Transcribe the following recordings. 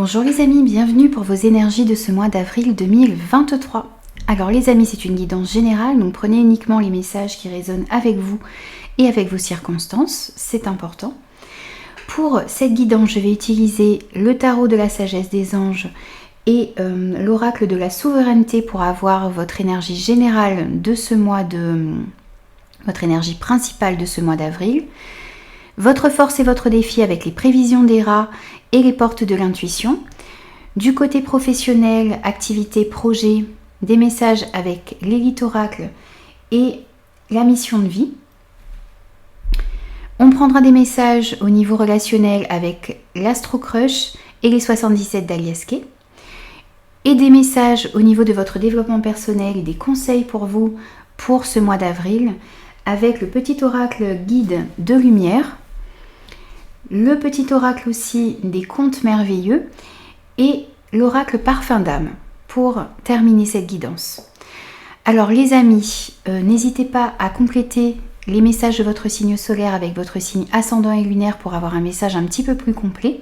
Bonjour les amis, bienvenue pour vos énergies de ce mois d'avril 2023. Alors les amis, c'est une guidance générale, donc prenez uniquement les messages qui résonnent avec vous et avec vos circonstances, c'est important. Pour cette guidance, je vais utiliser le tarot de la sagesse des anges et l'oracle de la souveraineté pour avoir votre énergie générale de ce mois votre énergie principale de ce mois d'avril. Votre force et votre défi avec les prévisions des rats et les portes de l'intuition. Du côté professionnel, activité, projet, des messages avec l'élite oracle et la mission de vie. On prendra des messages au niveau relationnel avec l'Astro Crush et les 77 d'Alias Kay. Et des messages au niveau de votre développement personnel et des conseils pour vous pour ce mois d'avril avec le petit oracle guide de lumière. Le petit oracle aussi des contes merveilleux et l'oracle parfum d'âme pour terminer cette guidance. Alors les amis, n'hésitez pas à compléter les messages de votre signe solaire avec votre signe ascendant et lunaire pour avoir un message un petit peu plus complet.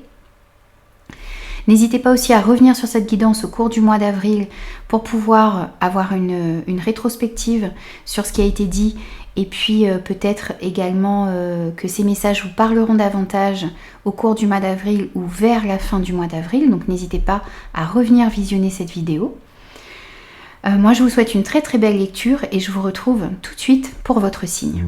N'hésitez pas aussi à revenir sur cette guidance au cours du mois d'avril pour pouvoir avoir une rétrospective sur ce qui a été dit et puis peut-être également que ces messages vous parleront davantage au cours du mois d'avril ou vers la fin du mois d'avril. Donc n'hésitez pas à revenir visionner cette vidéo. Moi je vous souhaite une très très belle lecture et je vous retrouve tout de suite pour votre signe.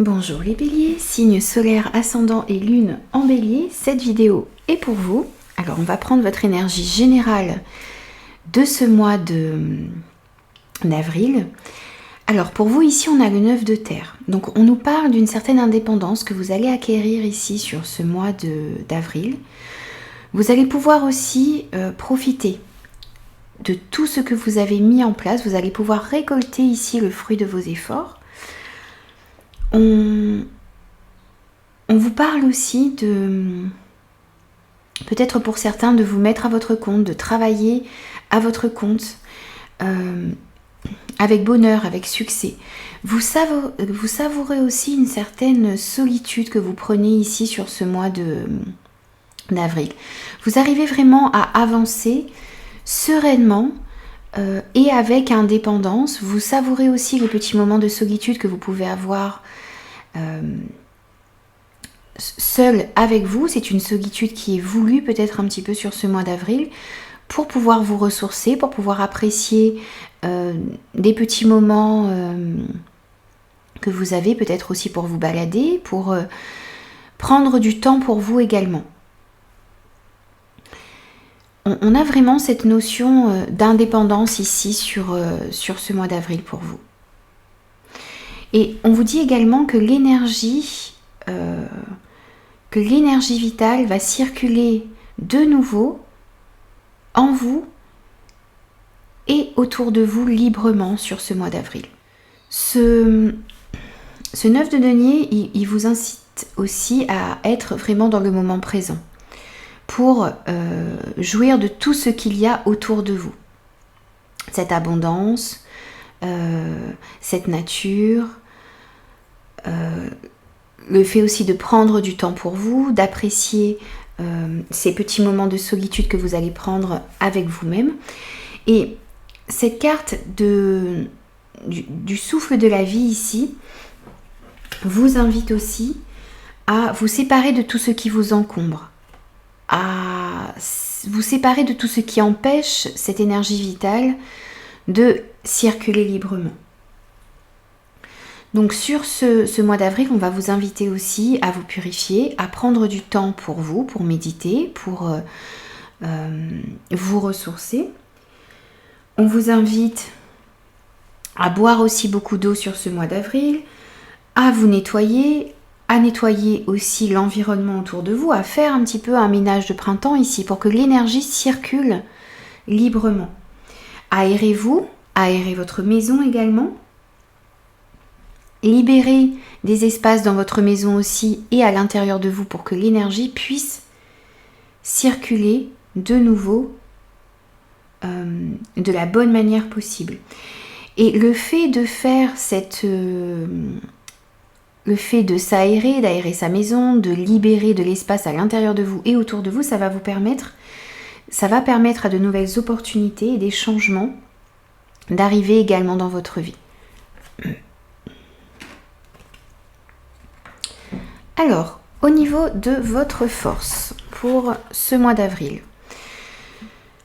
Bonjour les béliers, signe solaire, ascendant et lune en bélier, cette vidéo est pour vous. Alors on va prendre votre énergie générale de ce mois d'avril. Alors pour vous ici on a le 9 de terre, donc on nous parle d'une certaine indépendance que vous allez acquérir ici sur ce mois d'avril. Vous allez pouvoir aussi profiter de tout ce que vous avez mis en place, vous allez pouvoir récolter ici le fruit de vos efforts. On vous parle aussi de, peut-être pour certains, de vous mettre à votre compte, de travailler à votre compte avec bonheur, avec succès. Vous savourez aussi une certaine solitude que vous prenez ici sur ce mois d'avril. Vous arrivez vraiment à avancer sereinement et avec indépendance. Vous savourez aussi les petits moments de solitude que vous pouvez avoir seul avec vous. C'est une solitude qui est voulue peut-être un petit peu sur ce mois d'avril pour pouvoir vous ressourcer, pour pouvoir apprécier des petits moments que vous avez, peut-être aussi pour vous balader, pour prendre du temps pour vous également. On a vraiment cette notion d'indépendance ici sur ce mois d'avril pour vous. Et on vous dit également que l'énergie vitale va circuler de nouveau en vous et autour de vous librement sur ce mois d'avril. Ce 9 de denier, il vous incite aussi à être vraiment dans le moment présent pour jouir de tout ce qu'il y a autour de vous. Cette abondance, cette nature, le fait aussi de prendre du temps pour vous, d'apprécier ces petits moments de solitude que vous allez prendre avec vous-même. Et cette carte du souffle de la vie ici vous invite aussi à vous séparer de tout ce qui vous encombre, à vous séparer de tout ce qui empêche cette énergie vitale de circuler librement. Donc sur ce mois d'avril, on va vous inviter aussi à vous purifier, à prendre du temps pour vous, pour méditer, pour vous ressourcer. On vous invite à boire aussi beaucoup d'eau sur ce mois d'avril, à vous nettoyer, à nettoyer aussi l'environnement autour de vous, à faire un petit peu un ménage de printemps ici pour que l'énergie circule librement. Aérez-vous, aérez votre maison également. Libérez des espaces dans votre maison aussi et à l'intérieur de vous pour que l'énergie puisse circuler de nouveau de la bonne manière possible. Et le fait de faire le fait de s'aérer, d'aérer sa maison, de libérer de l'espace à l'intérieur de vous et autour de vous, ça va permettre à de nouvelles opportunités et des changements d'arriver également dans votre vie. Alors, au niveau de votre force pour ce mois d'avril.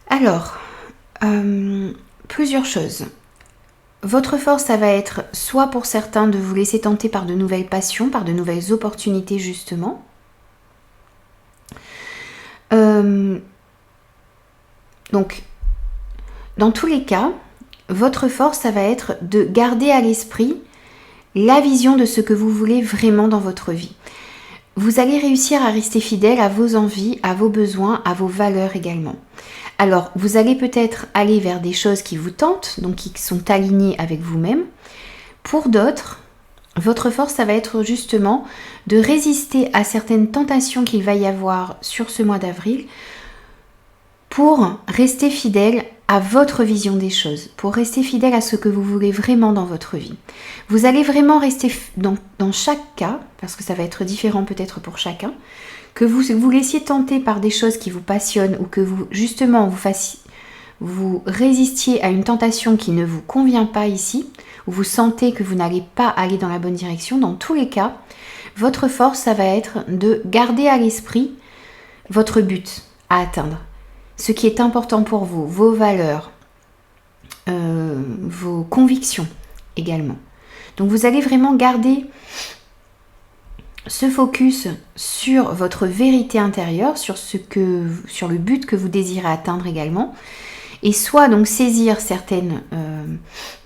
Alors, plusieurs choses. Votre force, ça va être soit pour certains de vous laisser tenter par de nouvelles passions, par de nouvelles opportunités justement. Donc, dans tous les cas, votre force, ça va être de garder à l'esprit la vision de ce que vous voulez vraiment dans votre vie. Vous allez réussir à rester fidèle à vos envies, à vos besoins, à vos valeurs également. Alors, vous allez peut-être aller vers des choses qui vous tentent, donc qui sont alignées avec vous-même. Pour d'autres, votre force, ça va être justement de résister à certaines tentations qu'il va y avoir sur ce mois d'avril pour rester fidèle à votre vision des choses, pour rester fidèle à ce que vous voulez vraiment dans votre vie. Vous allez vraiment rester dans chaque cas, parce que ça va être différent peut-être pour chacun, que vous vous laissiez tenter par des choses qui vous passionnent ou que vous justement vous résistiez à une tentation qui ne vous convient pas ici, ou vous sentez que vous n'allez pas aller dans la bonne direction. Dans tous les cas, votre force, ça va être de garder à l'esprit votre but à atteindre. Ce qui est important pour vous, vos valeurs, vos convictions également. Donc vous allez vraiment garder ce focus sur votre vérité intérieure, sur le but que vous désirez atteindre également, et soit donc saisir certaines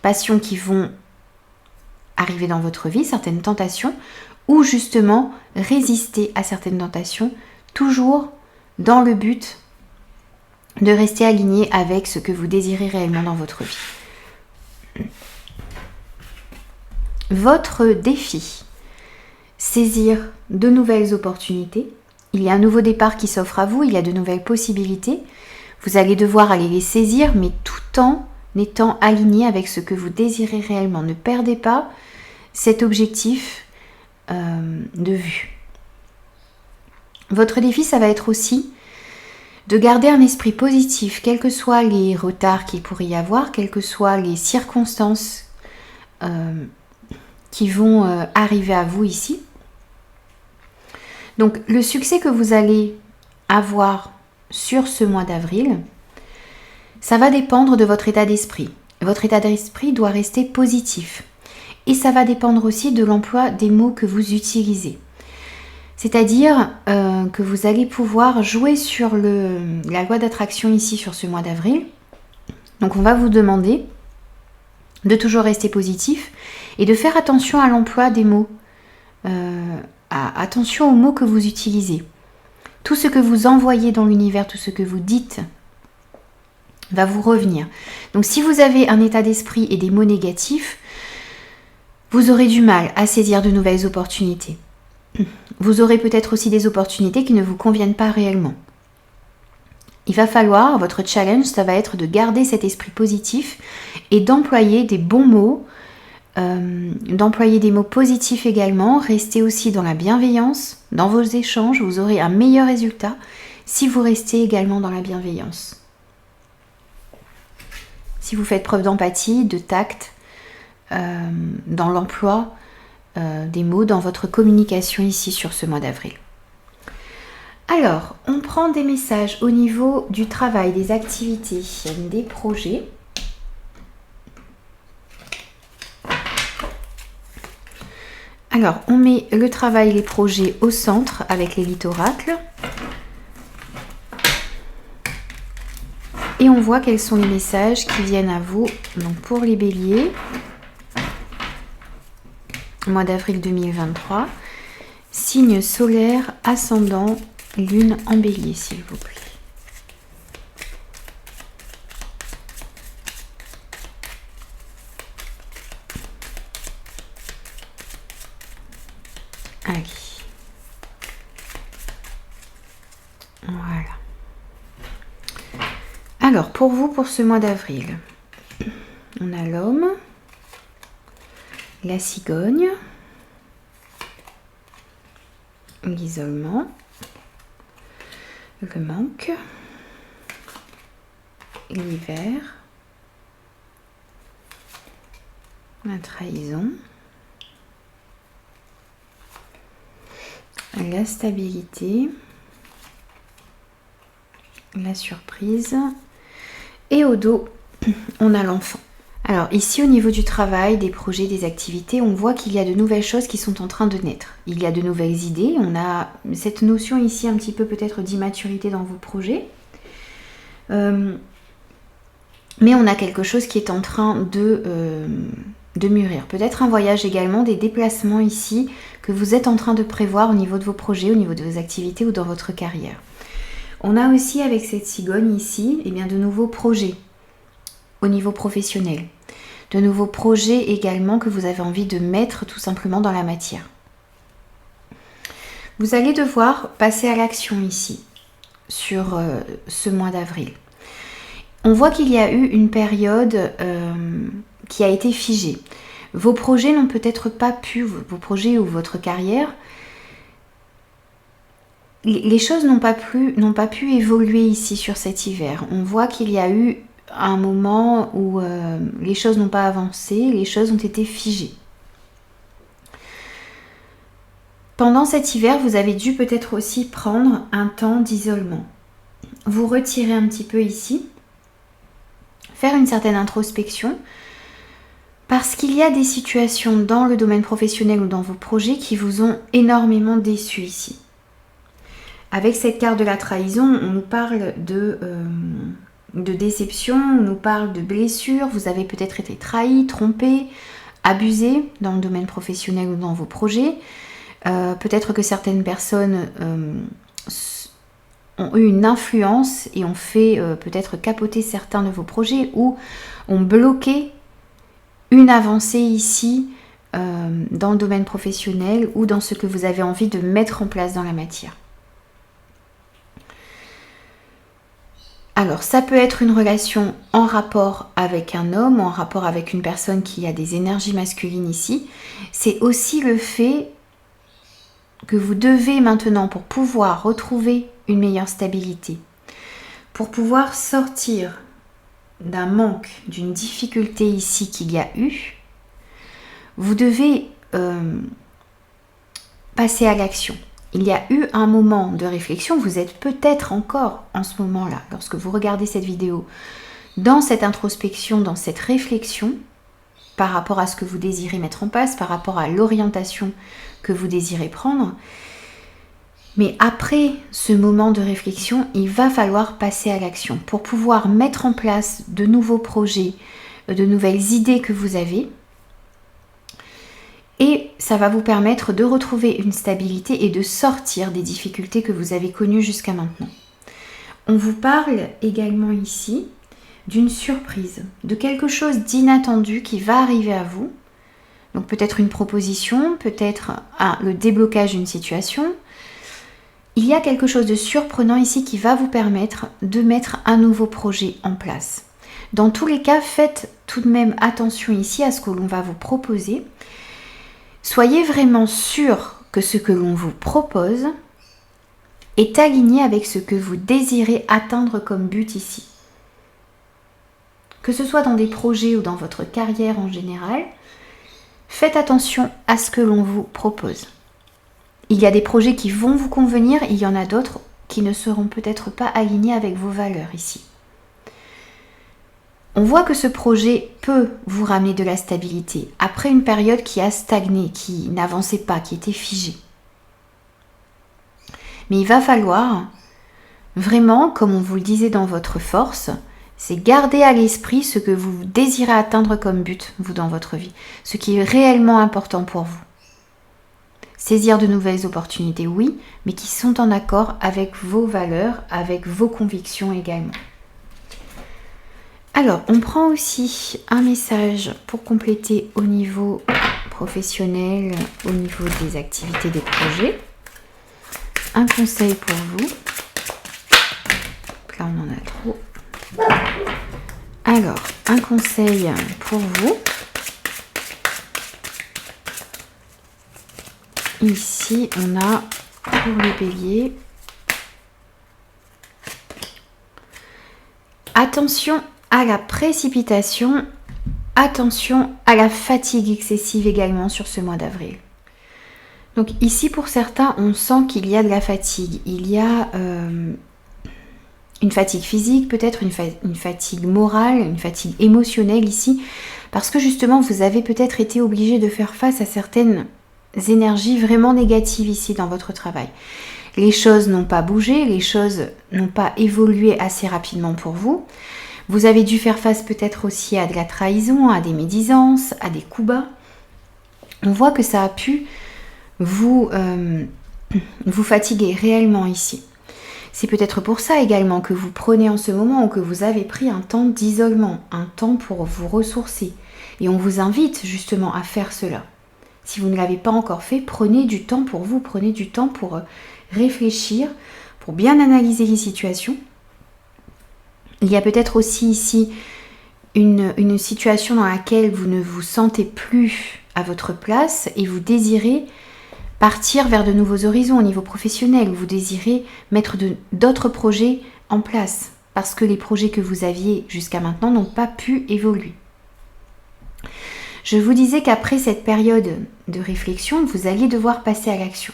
passions qui vont arriver dans votre vie, certaines tentations, ou justement résister à certaines tentations, toujours dans le but de rester aligné avec ce que vous désirez réellement dans votre vie. Votre défi, saisir de nouvelles opportunités. Il y a un nouveau départ qui s'offre à vous, il y a de nouvelles possibilités. Vous allez devoir aller les saisir, mais tout en étant aligné avec ce que vous désirez réellement. Ne perdez pas cet objectif de vue. Votre défi, ça va être aussi de garder un esprit positif, quels que soient les retards qu'il pourrait y avoir, quelles que soient les circonstances qui vont arriver à vous ici. Donc le succès que vous allez avoir sur ce mois d'avril, ça va dépendre de votre état d'esprit. Votre état d'esprit doit rester positif. Et ça va dépendre aussi de l'emploi des mots que vous utilisez. C'est-à-dire que vous allez pouvoir jouer sur la loi d'attraction ici sur ce mois d'avril. Donc on va vous demander de toujours rester positif et de faire attention à l'emploi des mots. Attention aux mots que vous utilisez. Tout ce que vous envoyez dans l'univers, tout ce que vous dites va vous revenir. Donc si vous avez un état d'esprit et des mots négatifs, vous aurez du mal à saisir de nouvelles opportunités. Vous aurez peut-être aussi des opportunités qui ne vous conviennent pas réellement. Il va falloir, votre challenge, ça va être de garder cet esprit positif et d'employer des bons mots, d'employer des mots positifs également. Restez aussi dans la bienveillance, dans vos échanges, vous aurez un meilleur résultat si vous restez également dans la bienveillance. Si vous faites preuve d'empathie, de tact, dans l'emploi des mots dans votre communication ici sur ce mois d'avril. Alors, on prend des messages au niveau du travail, des activités, des projets. Alors, on met le travail, les projets au centre avec l'élite oracle. Et on voit quels sont les messages qui viennent à vous. Donc, pour les béliers, mois d'avril 2023, signe solaire, ascendant, lune en bélier, s'il vous plaît. Allez. Voilà. Alors, pour vous, pour ce mois d'avril, on a l'homme, la cigogne, l'isolement, le manque, l'hiver, la trahison, la stabilité, la surprise, et au dos, on a l'enfant. Alors ici au niveau du travail, des projets, des activités, on voit qu'il y a de nouvelles choses qui sont en train de naître. Il y a de nouvelles idées, on a cette notion ici un petit peu peut-être d'immaturité dans vos projets. Mais on a quelque chose qui est en train de mûrir. Peut-être un voyage également, des déplacements ici que vous êtes en train de prévoir au niveau de vos projets, au niveau de vos activités ou dans votre carrière. On a aussi avec cette cigogne ici, eh bien, de nouveaux projets au niveau professionnel. De nouveaux projets également que vous avez envie de mettre tout simplement dans la matière. Vous allez devoir passer à l'action ici, sur ce mois d'avril. On voit qu'il y a eu une période qui a été figée. Vos projets n'ont peut-être pas pu, vos projets ou votre carrière, les choses n'ont pas pu évoluer ici sur cet hiver. On voit qu'il y a eu un moment où les choses n'ont pas avancé, les choses ont été figées. Pendant cet hiver, vous avez dû peut-être aussi prendre un temps d'isolement. Vous retirer un petit peu ici, faire une certaine introspection, parce qu'il y a des situations dans le domaine professionnel ou dans vos projets qui vous ont énormément déçu ici. Avec cette carte de la trahison, on nous parle de déception, on nous parle de blessures, vous avez peut-être été trahi, trompé, abusé dans le domaine professionnel ou dans vos projets. Peut-être que certaines personnes ont eu une influence et ont fait peut-être capoter certains de vos projets ou ont bloqué une avancée ici dans le domaine professionnel ou dans ce que vous avez envie de mettre en place dans la matière. Alors, ça peut être une relation en rapport avec un homme, en rapport avec une personne qui a des énergies masculines ici. C'est aussi le fait que vous devez maintenant, pour pouvoir retrouver une meilleure stabilité, pour pouvoir sortir d'un manque, d'une difficulté ici qu'il y a eu, vous devez passer à l'action. Il y a eu un moment de réflexion, vous êtes peut-être encore en ce moment-là, lorsque vous regardez cette vidéo, dans cette introspection, dans cette réflexion, par rapport à ce que vous désirez mettre en place, par rapport à l'orientation que vous désirez prendre. Mais après ce moment de réflexion, il va falloir passer à l'action pour pouvoir mettre en place de nouveaux projets, de nouvelles idées que vous avez. Et ça va vous permettre de retrouver une stabilité et de sortir des difficultés que vous avez connues jusqu'à maintenant. On vous parle également ici d'une surprise, de quelque chose d'inattendu qui va arriver à vous. Donc peut-être une proposition, peut-être le déblocage d'une situation. Il y a quelque chose de surprenant ici qui va vous permettre de mettre un nouveau projet en place. Dans tous les cas, faites tout de même attention ici à ce que l'on va vous proposer. Soyez vraiment sûr que ce que l'on vous propose est aligné avec ce que vous désirez atteindre comme but ici. Que ce soit dans des projets ou dans votre carrière en général, faites attention à ce que l'on vous propose. Il y a des projets qui vont vous convenir, il y en a d'autres qui ne seront peut-être pas alignés avec vos valeurs ici. On voit que ce projet peut vous ramener de la stabilité après une période qui a stagné, qui n'avançait pas, qui était figée. Mais il va falloir vraiment, comme on vous le disait dans votre force, c'est garder à l'esprit ce que vous désirez atteindre comme but, vous, dans votre vie. Ce qui est réellement important pour vous. Saisir de nouvelles opportunités, oui, mais qui sont en accord avec vos valeurs, avec vos convictions également. Alors, on prend aussi un message pour compléter au niveau professionnel, au niveau des activités, des projets. Un conseil pour vous. Là, on en a trop. Alors, un conseil pour vous. Ici, on a pour le bélier. Attention à la précipitation, attention à la fatigue excessive également sur ce mois d'avril. Donc ici, pour certains, on sent qu'il y a de la fatigue. Il y a une fatigue physique, peut-être une fatigue morale, une fatigue émotionnelle ici, parce que justement, vous avez peut-être été obligé de faire face à certaines énergies vraiment négatives ici dans votre travail. Les choses n'ont pas bougé, les choses n'ont pas évolué assez rapidement pour vous. Vous avez dû faire face peut-être aussi à de la trahison, à des médisances, à des coups bas. On voit que ça a pu vous fatiguer réellement ici. C'est peut-être pour ça également que vous prenez en ce moment ou que vous avez pris un temps d'isolement, un temps pour vous ressourcer. Et on vous invite justement à faire cela. Si vous ne l'avez pas encore fait, prenez du temps pour vous, prenez du temps pour réfléchir, pour bien analyser les situations. Il y a peut-être aussi ici une situation dans laquelle vous ne vous sentez plus à votre place et vous désirez partir vers de nouveaux horizons au niveau professionnel. Vous désirez mettre d'autres projets en place parce que les projets que vous aviez jusqu'à maintenant n'ont pas pu évoluer. Je vous disais qu'après cette période de réflexion, vous alliez devoir passer à l'action.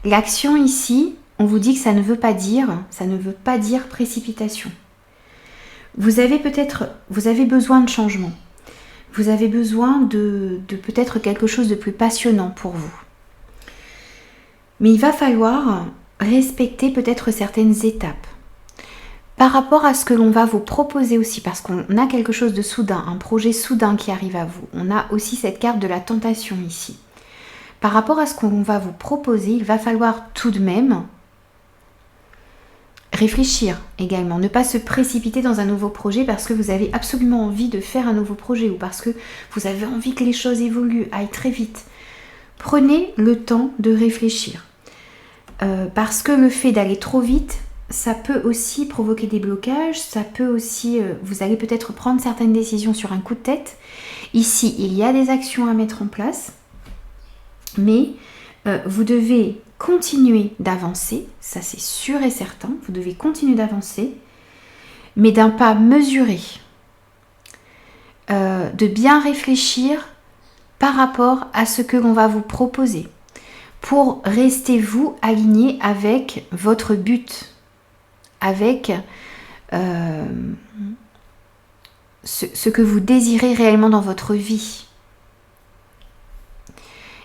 L'action ici, on vous dit que ça ne veut pas dire précipitation. Vous avez besoin de changement. Vous avez besoin de peut-être quelque chose de plus passionnant pour vous. Mais il va falloir respecter peut-être certaines étapes. Par rapport à ce que l'on va vous proposer aussi, parce qu'on a quelque chose de soudain, un projet soudain qui arrive à vous. On a aussi cette carte de la tentation ici. Par rapport à ce qu'on va vous proposer, il va falloir tout de même réfléchir également. Ne pas se précipiter dans un nouveau projet parce que vous avez absolument envie de faire un nouveau projet ou parce que vous avez envie que les choses évoluent, aillent très vite. Prenez le temps de réfléchir. Parce que le fait d'aller trop vite, ça peut aussi provoquer des blocages, ça peut aussi, vous allez peut-être prendre certaines décisions sur un coup de tête. Ici, il y a des actions à mettre en place, mais vous devez continuer d'avancer, ça c'est sûr et certain, vous devez continuer d'avancer, mais d'un pas mesuré, de bien réfléchir par rapport à ce que l'on va vous proposer, pour rester vous aligné avec votre but, avec ce que vous désirez réellement dans votre vie.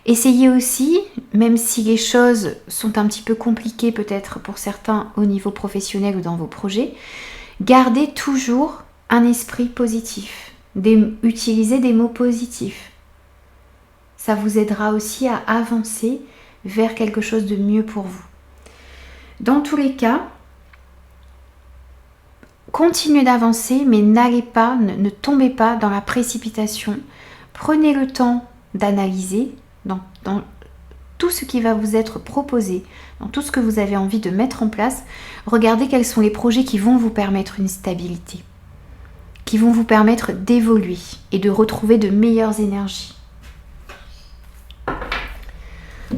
Essayez aussi, même si les choses sont un petit peu compliquées peut-être pour certains au niveau professionnel ou dans vos projets, gardez toujours un esprit positif, utilisez des mots positifs. Ça vous aidera aussi à avancer vers quelque chose de mieux pour vous. Dans tous les cas, continuez d'avancer, mais ne tombez pas dans la précipitation. Prenez le temps d'analyser dans tout ce qui va vous être proposé, dans tout ce que vous avez envie de mettre en place. Regardez quels sont les projets qui vont vous permettre une stabilité, qui vont vous permettre d'évoluer et de retrouver de meilleures énergies.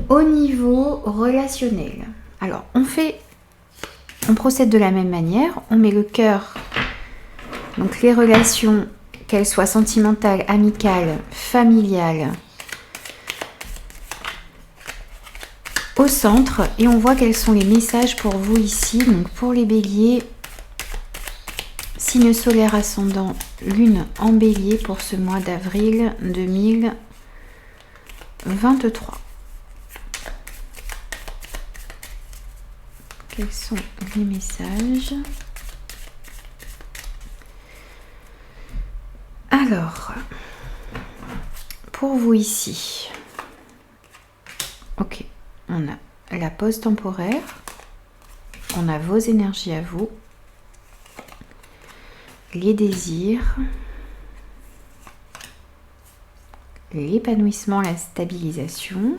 Au niveau relationnel, alors on procède de la même manière, on met le cœur, donc les relations, qu'elles soient sentimentales, amicales, familiales, au centre et on voit quels sont les messages pour vous ici. Donc pour les béliers, signe solaire ascendant, lune en bélier pour ce mois d'avril 2023. Quels sont les messages? Alors, pour vous ici, ok, on a la pause temporaire, on a vos énergies à vous, les désirs, l'épanouissement, la stabilisation,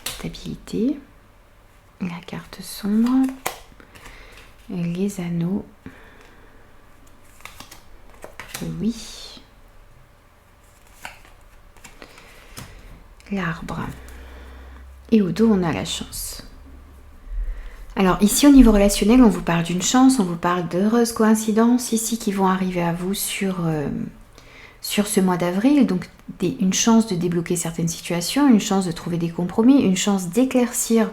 stabilité, la carte sombre, les anneaux, oui, l'arbre, et au dos on a la chance. Alors ici au niveau relationnel on vous parle d'une chance, on vous parle d'heureuses coïncidences ici qui vont arriver à vous sur ce mois d'avril, donc une chance de débloquer certaines situations, une chance de trouver des compromis, une chance d'éclaircir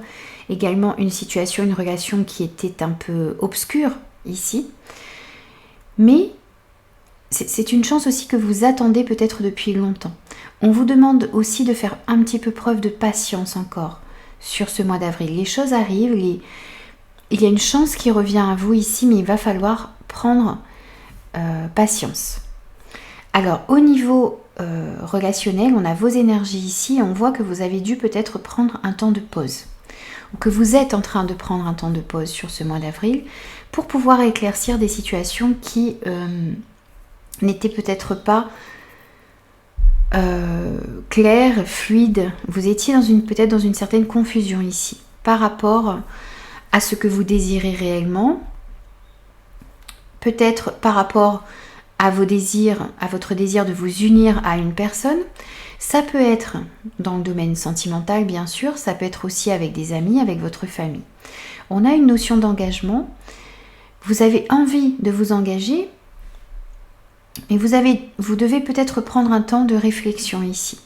également une situation, une relation qui était un peu obscure ici, mais c'est une chance aussi que vous attendez peut-être depuis longtemps. On vous demande aussi de faire un petit peu preuve de patience encore sur ce mois d'avril. Les choses arrivent, il y a une chance qui revient à vous ici, mais il va falloir prendre patience. Alors au niveau relationnel, on a vos énergies ici et on voit que vous avez dû peut-être prendre un temps de pause. Ou que vous êtes en train de prendre un temps de pause sur ce mois d'avril pour pouvoir éclaircir des situations qui n'étaient peut-être pas claires, fluides. Vous étiez peut-être dans une certaine confusion ici par rapport à ce que vous désirez réellement, peut-être par rapport à vos désirs, à votre désir de vous unir à une personne. Ça peut être dans le domaine sentimental bien sûr, ça peut être aussi avec des amis, avec votre famille. On a une notion d'engagement, vous avez envie de vous engager, mais vous devez peut-être prendre un temps de réflexion ici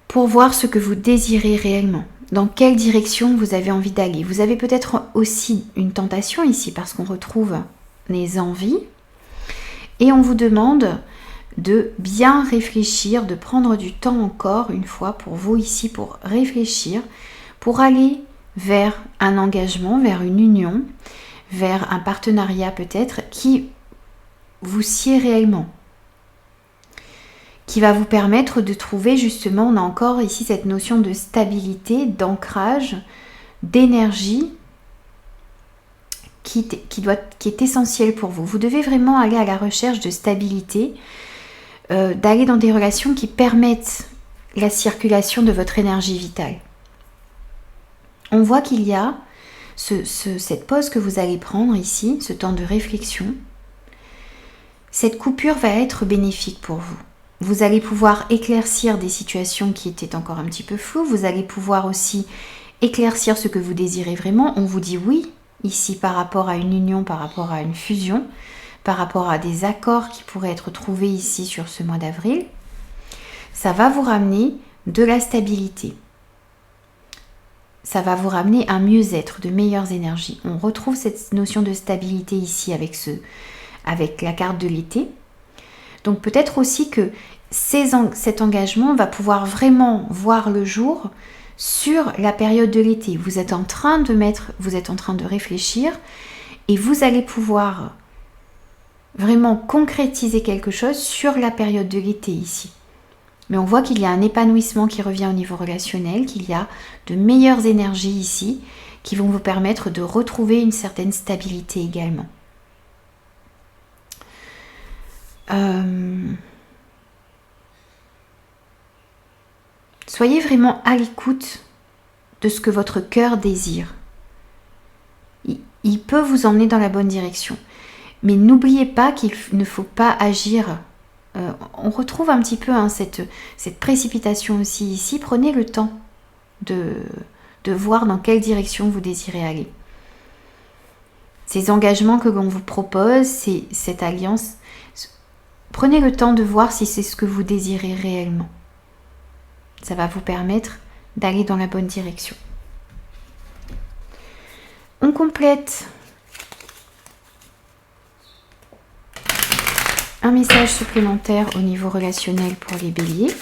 pour voir ce que vous désirez réellement, dans quelle direction vous avez envie d'aller. Vous avez peut-être aussi une tentation ici parce qu'on retrouve les envies et on vous demande de bien réfléchir, de prendre du temps encore une fois pour vous ici pour réfléchir, pour aller vers un engagement, vers une union, vers un partenariat peut-être qui vous sied réellement, qui va vous permettre de trouver justement, on a encore ici cette notion de stabilité, d'ancrage, d'énergie qui est essentielle pour vous. Vous devez vraiment aller à la recherche de stabilité, d'aller dans des relations qui permettent la circulation de votre énergie vitale. On voit qu'il y a cette pause que vous allez prendre ici, ce temps de réflexion. Cette coupure va être bénéfique pour vous. Vous allez pouvoir éclaircir des situations qui étaient encore un petit peu floues. Vous allez pouvoir aussi éclaircir ce que vous désirez vraiment. On vous dit oui ici par rapport à une union, par rapport à une fusion, par rapport à des accords qui pourraient être trouvés ici sur ce mois d'avril. Ça va vous ramener de la stabilité. Ça va vous ramener un mieux-être, de meilleures énergies. On retrouve cette notion de stabilité ici avec la carte de l'été. Donc peut-être aussi que cet engagement va pouvoir vraiment voir le jour sur la période de l'été. Vous êtes en train de réfléchir et vous allez pouvoir vraiment concrétiser quelque chose sur la période de l'été ici. Mais on voit qu'il y a un épanouissement qui revient au niveau relationnel, qu'il y a de meilleures énergies ici qui vont vous permettre de retrouver une certaine stabilité également. Soyez vraiment à l'écoute de ce que votre cœur désire. Il peut vous emmener dans la bonne direction. Mais n'oubliez pas qu'il ne faut pas agir. On retrouve un petit peu cette précipitation aussi ici. Prenez le temps de voir dans quelle direction vous désirez aller. Ces engagements que l'on vous propose, cette alliance, prenez le temps de voir si c'est ce que vous désirez réellement. Ça va vous permettre d'aller dans la bonne direction. On complète un message supplémentaire au niveau relationnel pour les béliers.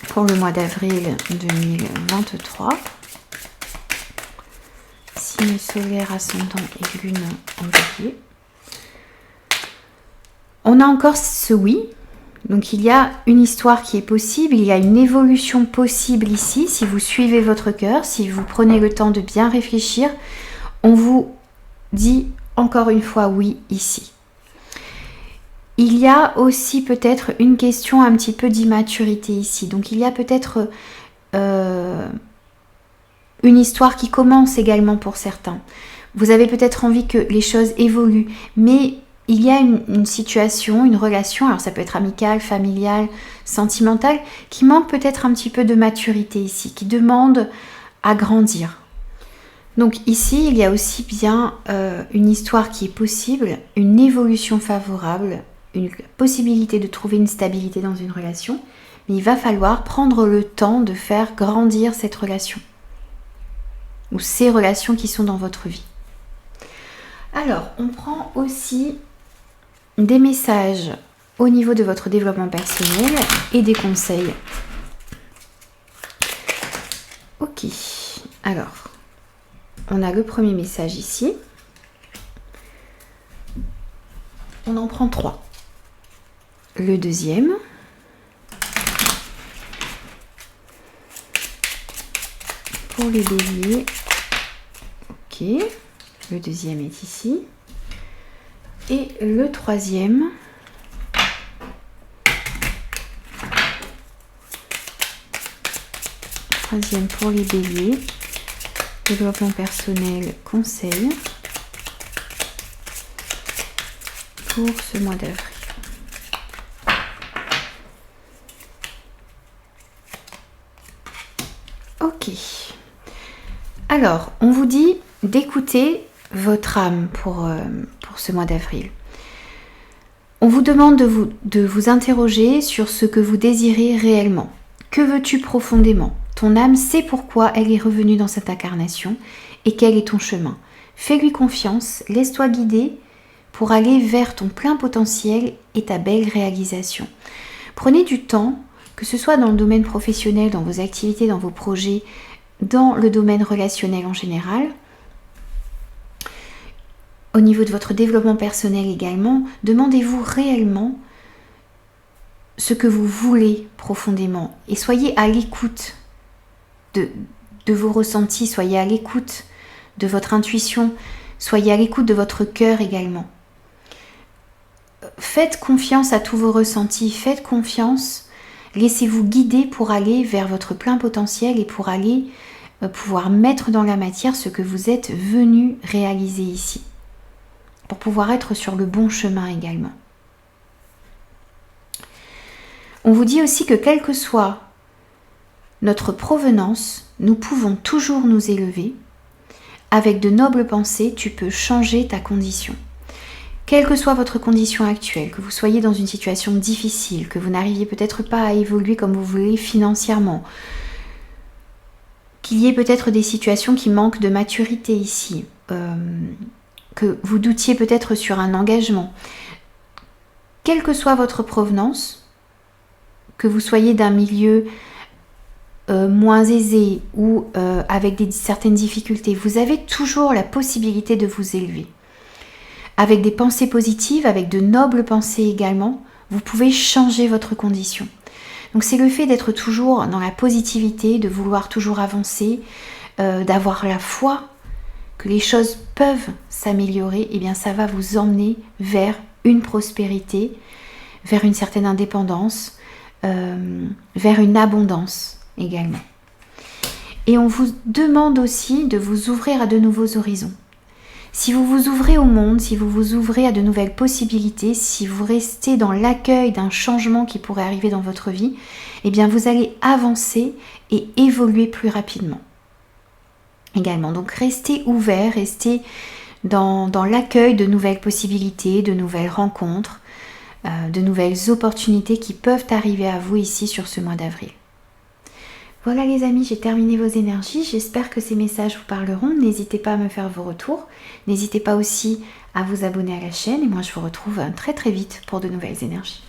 Pour le mois d'avril 2023. Signe solaire, ascendant et lune en bélier. On a encore ce oui. Donc il y a une histoire qui est possible, il y a une évolution possible ici. Si vous suivez votre cœur, si vous prenez le temps de bien réfléchir, on vous dit encore une fois oui ici. Il y a aussi peut-être une question un petit peu d'immaturité ici. Donc il y a peut-être une histoire qui commence également pour certains. Vous avez peut-être envie que les choses évoluent, mais il y a une situation, une relation, alors ça peut être amicale, familiale, sentimentale, qui manque peut-être un petit peu de maturité ici, qui demande à grandir. Donc ici, il y a aussi bien une histoire qui est possible, une évolution favorable, une possibilité de trouver une stabilité dans une relation, mais il va falloir prendre le temps de faire grandir cette relation ou ces relations qui sont dans votre vie. Alors, on prend aussi des messages au niveau de votre développement personnel et des conseils. Ok, alors, on a le premier message ici. On en prend 3. Le deuxième. Pour les béliers. Ok, le deuxième est ici. Et le troisième. Troisième pour les béliers. Développement personnel, conseil. Pour ce mois d'avril. Ok. Alors, on vous dit d'écouter votre âme pour ce mois d'avril. On vous demande de vous interroger sur ce que vous désirez réellement. Que veux-tu profondément? Ton âme sait pourquoi elle est revenue dans cette incarnation et quel est ton chemin. Fais-lui confiance, laisse-toi guider pour aller vers ton plein potentiel et ta belle réalisation. Prenez du temps, que ce soit dans le domaine professionnel, dans vos activités, dans vos projets, dans le domaine relationnel en général, au niveau de votre développement personnel également, demandez-vous réellement ce que vous voulez profondément et soyez à l'écoute de vos ressentis, soyez à l'écoute de votre intuition, soyez à l'écoute de votre cœur également. Faites confiance à tous vos ressentis, faites confiance, laissez-vous guider pour aller vers votre plein potentiel et pour aller pouvoir mettre dans la matière ce que vous êtes venu réaliser ici, pour pouvoir être sur le bon chemin également. On vous dit aussi que quelle que soit notre provenance, nous pouvons toujours nous élever. Avec de nobles pensées, tu peux changer ta condition. Quelle que soit votre condition actuelle, que vous soyez dans une situation difficile, que vous n'arriviez peut-être pas à évoluer comme vous voulez financièrement, qu'il y ait peut-être des situations qui manquent de maturité ici, que vous doutiez peut-être sur un engagement, quelle que soit votre provenance, que vous soyez d'un milieu moins aisé ou avec certaines difficultés, vous avez toujours la possibilité de vous élever. Avec des pensées positives, avec de nobles pensées également, vous pouvez changer votre condition. Donc c'est le fait d'être toujours dans la positivité, de vouloir toujours avancer, d'avoir la foi que les choses peuvent s'améliorer, et bien ça va vous emmener vers une prospérité, vers une certaine indépendance, vers une abondance également. Et on vous demande aussi de vous ouvrir à de nouveaux horizons. Si vous vous ouvrez au monde, si vous vous ouvrez à de nouvelles possibilités, si vous restez dans l'accueil d'un changement qui pourrait arriver dans votre vie, eh bien vous allez avancer et évoluer plus rapidement. Également, donc restez ouvert, restez dans l'accueil de nouvelles possibilités, de nouvelles rencontres. de nouvelles opportunités qui peuvent arriver à vous ici sur ce mois d'avril. Voilà les amis, j'ai terminé vos énergies. J'espère que ces messages vous parleront. N'hésitez pas à me faire vos retours. N'hésitez pas aussi à vous abonner à la chaîne. Et moi, je vous retrouve très très vite pour de nouvelles énergies.